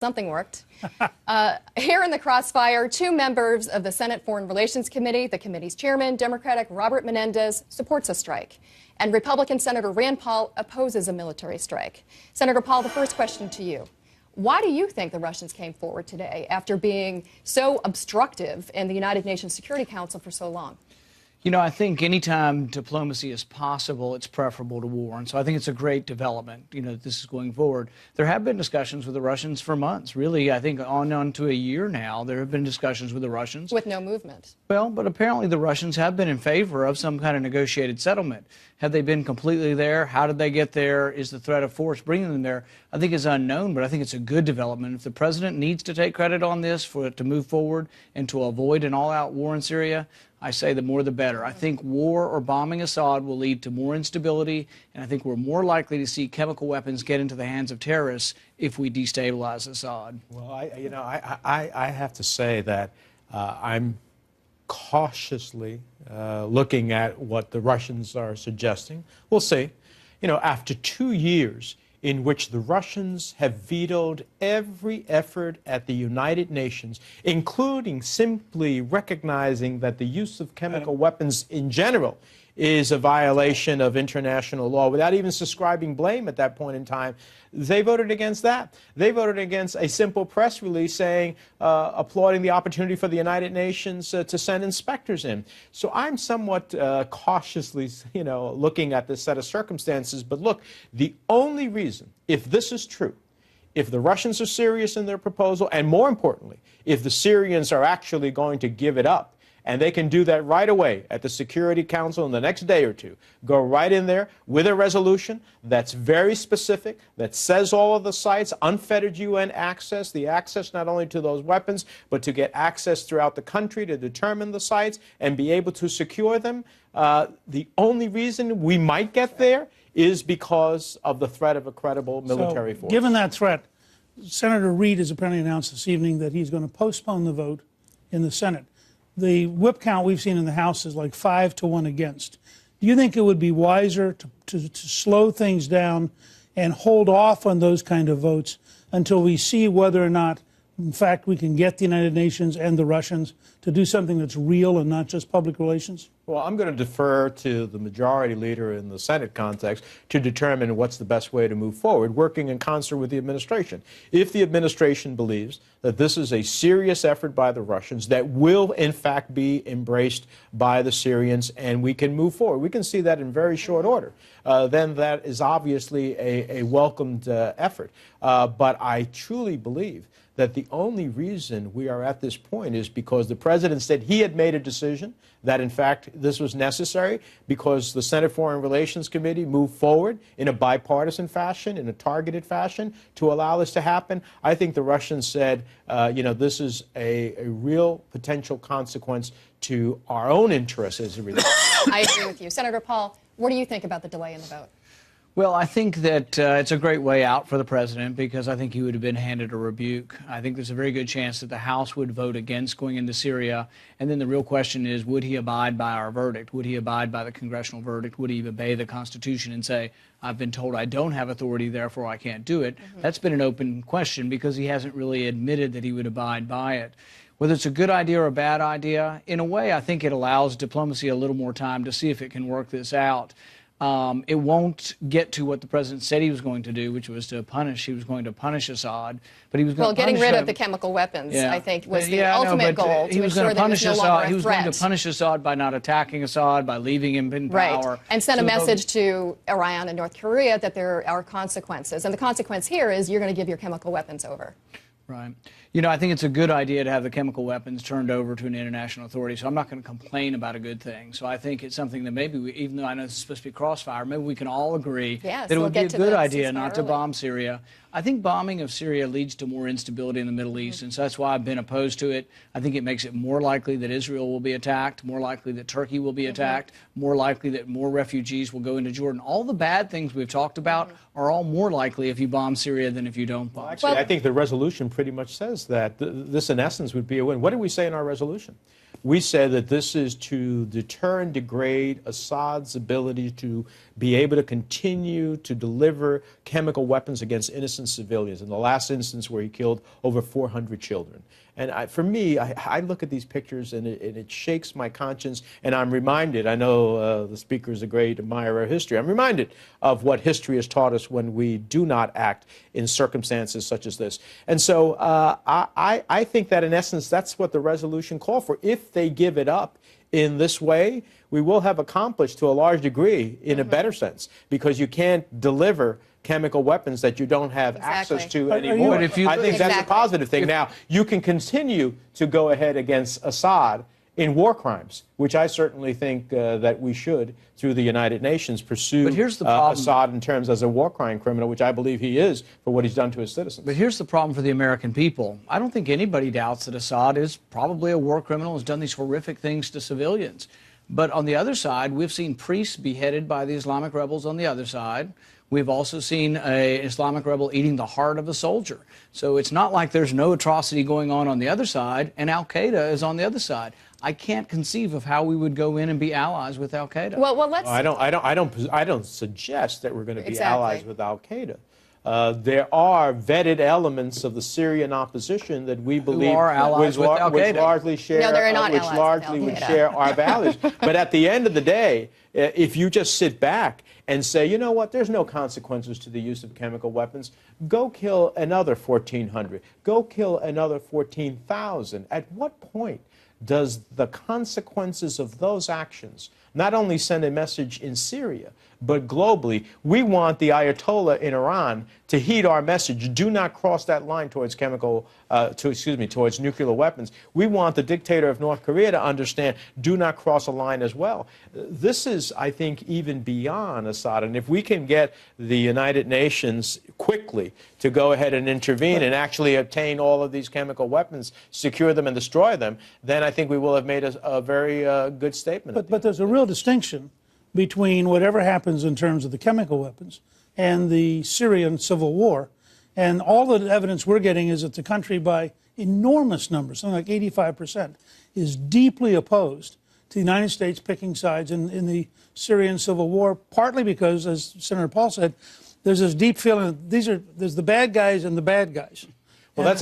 Something worked. Here in the Crossfire, two members of the Senate Foreign Relations Committee, the committee's chairman, Democratic Robert Menendez, supports a strike, and Republican Senator Rand Paul opposes a military strike. Senator Paul, the first question to you. Why do you think the Russians came forward today after being so obstructive in the United Nations Security Council for so long? You know, I think anytime diplomacy is possible, it's preferable to war. And so I think it's a great development, that this is going forward. There have been discussions with the Russians for months. Really, I think on to a year now, there have been discussions with the Russians. With no movement. Well, but apparently the Russians have been in favor of some kind of negotiated settlement. Have they been completely there? How did they get there? Is the threat of force bringing them there? I think it's unknown, but I think it's a good development. If the president needs to take credit on this for it to move forward and to avoid an all-out war in Syria, I say the more the better. I think war or bombing Assad will lead to more instability, and I think we're more likely to see chemical weapons get into the hands of terrorists if we destabilize Assad. Well, I have to say that I'm cautiously looking at what the Russians are suggesting. We'll see. After 2 years in which the Russians have vetoed every effort at the United Nations, including simply recognizing that the use of chemical weapons in general is a violation of international law, without even ascribing blame at that point in time, they voted against that. They voted against a simple press release saying, applauding the opportunity for the United Nations to send inspectors in. So I'm somewhat cautiously, looking at this set of circumstances. But look, the only reason, if this is true, if the Russians are serious in their proposal, and more importantly, if the Syrians are actually going to give it up, and they can do that right away at the Security Council in the next day or two. Go right in there with a resolution that's very specific, that says all of the sites, unfettered UN access, the access not only to those weapons, but to get access throughout the country to determine the sites and be able to secure them. The only reason we might get there is because of the threat of a credible military force. Given that threat, Senator Reid has apparently announced this evening that he's going to postpone the vote in the Senate. The whip count we've seen in the House is like 5-1 against. Do you think it would be wiser to slow things down and hold off on those kind of votes until we see whether or not, in fact, we can get the United Nations and the Russians to do something that's real and not just public relations? Well, I'm going to defer to the majority leader in the Senate context to determine what's the best way to move forward, working in concert with the administration. If the administration believes that this is a serious effort by the Russians that will, in fact, be embraced by the Syrians and we can move forward, we can see that in very short order, then that is obviously a welcomed effort. But I truly believe that the only reason we are at this point is because the president said he had made a decision that, in fact, this was necessary, because the Senate Foreign Relations Committee moved forward in a bipartisan fashion, in a targeted fashion, to allow this to happen. I think the Russians said, this is a real potential consequence to our own interests as a result. I agree with you. Senator Paul, what do you think about the delay in the vote? Well, I think that it's a great way out for the president, because I think he would have been handed a rebuke. I think there's a very good chance that the House would vote against going into Syria. And then the real question is, would he abide by our verdict? Would he abide by the congressional verdict? Would he obey the Constitution and say, I've been told I don't have authority, therefore I can't do it? That's been an open question, because he hasn't really admitted that he would abide by it. Whether it's a good idea or a bad idea, in a way, I think it allows diplomacy a little more time to see if it can work this out. It won't get to what the president said he was going to do, which was to punish. He was going to punish Assad, but he was going to getting rid of the chemical weapons, I think, was the ultimate goal, to ensure that there's no longer a threat. He was going to punish Assad by not attacking Assad, by leaving him in power. Right, and send a message to Iran and North Korea that there are consequences. And the consequence here is you're going to give your chemical weapons over. Right. I think it's a good idea to have the chemical weapons turned over to an international authority, so I'm not going to complain about a good thing. So I think it's something that maybe, even though I know it's supposed to be Crossfire, maybe we can all agree that it would be a good idea not to bomb Syria. I think bombing of Syria leads to more instability in the Middle East, and so that's why I've been opposed to it. I think it makes it more likely that Israel will be attacked, more likely that Turkey will be attacked, more likely that more refugees will go into Jordan. All the bad things we've talked about are all more likely if you bomb Syria than if you don't bomb. Well, actually, I think the resolution pretty much says that this, in essence, would be a win. What did we say in our resolution? We said that this is to deter and degrade Assad's ability to be able to continue to deliver chemical weapons against innocent innocent civilians, in the last instance where he killed over 400 children. And for me, I look at these pictures and it shakes my conscience, and I'm reminded, I know the speaker is a great admirer of history, I'm reminded of what history has taught us when we do not act in circumstances such as this. And so I think that in essence, that's what the resolution called for. If they give it up in this way, we will have accomplished to a large degree in a better sense, because you can't deliver chemical weapons that you don't have access to anymore. I think that's a positive thing. Now, you can continue to go ahead against Assad in war crimes, which I certainly think that we should, through the United Nations, pursue Assad in terms as a war crime criminal, which I believe he is for what he's done to his citizens. But here's the problem for the American people. I don't think anybody doubts that Assad is probably a war criminal, has done these horrific things to civilians. But on the other side, we've seen priests beheaded by the Islamic rebels on the other side. We've also seen an Islamic rebel eating the heart of a soldier. So it's not like there's no atrocity going on the other side, and Al-Qaeda is on the other side. I can't conceive of how we would go in and be allies with Al-Qaeda. Well, let's. I don't suggest that we're going to be allies with Al-Qaeda. There are vetted elements of the Syrian opposition that we believe which largely share, would share our values. But at the end of the day, if you just sit back and say, you know what, there's no consequences to the use of chemical weapons, go kill another 1,400, go kill another 14,000. At what point does the consequences of those actions not only send a message in Syria, but globally? We want the Ayatollah in Iran to heed our message. Do not cross that line towards towards nuclear weapons. We want the dictator of North Korea to understand, do not cross a line as well. This is, I think, even beyond Assad. And if we can get the United Nations quickly to go ahead and intervene and actually obtain all of these chemical weapons, secure them and destroy them, then I think we will have made a very good statement. But there's a real distinction between whatever happens in terms of the chemical weapons and the Syrian civil war. And all the evidence we're getting is that the country, by enormous numbers, something like 85%, is deeply opposed to the United States picking sides in the Syrian civil war, partly because, as Senator Paul said, there's this deep feeling that there's the bad guys and the bad guys. Well, that's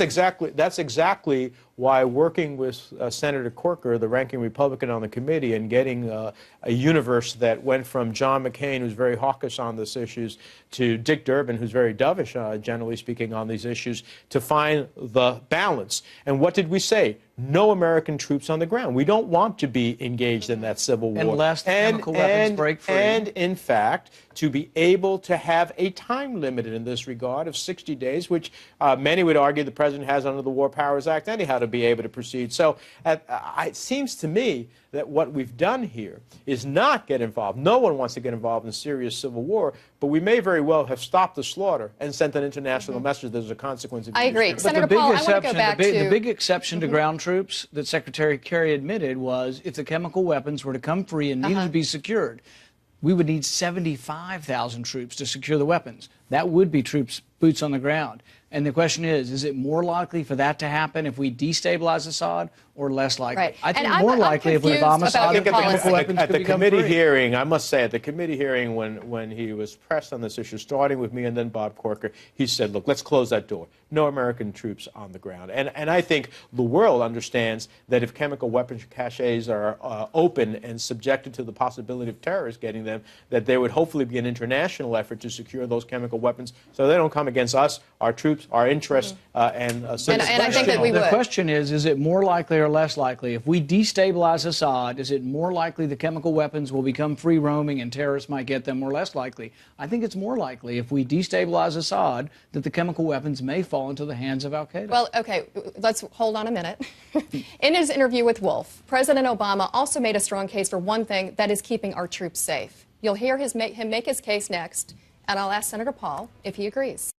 exactly why working with Senator Corker, the ranking Republican on the committee, and getting a universe that went from John McCain, who's very hawkish on these issues, to Dick Durbin, who's very dovish, generally speaking, on these issues, to find the balance. And what did we say? No American troops on the ground. We don't want to be engaged in that civil war. Unless the chemical weapons break free. And, in fact, to be able to have a time limit in this regard of 60 days, which many would argue the president has under the War Powers Act anyhow to be able to proceed. So it seems to me that what we've done here is not get involved. No one wants to get involved in serious civil war, but we may very well have stopped the slaughter and sent an international message that there's a consequence of I agree. But Senator Paul, I want to go back to... The big exception to ground troops that Secretary Kerry admitted was if the chemical weapons were to come free and needed to be secured, we would need 75,000 troops to secure the weapons. That would be troops, boots on the ground. And the question is it more likely for that to happen if we destabilize Assad or less likely? Right. I think more likely if we bomb Assad. At the committee hearing, I must say, at the committee hearing when he was pressed on this issue, starting with me and then Bob Corker, he said, look, let's close that door. No American troops on the ground. And I think the world understands that if chemical weapons caches are open and subjected to the possibility of terrorists getting them, that there would hopefully be an international effort to secure those chemical weapons so they don't come against us, our troops, our interests, and citizens. And I think that we would. The question is it more likely or less likely? If we destabilize Assad, is it more likely the chemical weapons will become free roaming and terrorists might get them, or less likely? I think it's more likely if we destabilize Assad that the chemical weapons may fall into the hands of Al-Qaeda. Well, okay, let's hold on a minute. In his interview with Wolf, President Obama also made a strong case for one thing, that is keeping our troops safe. You'll hear him make his case next, and I'll ask Senator Paul if he agrees.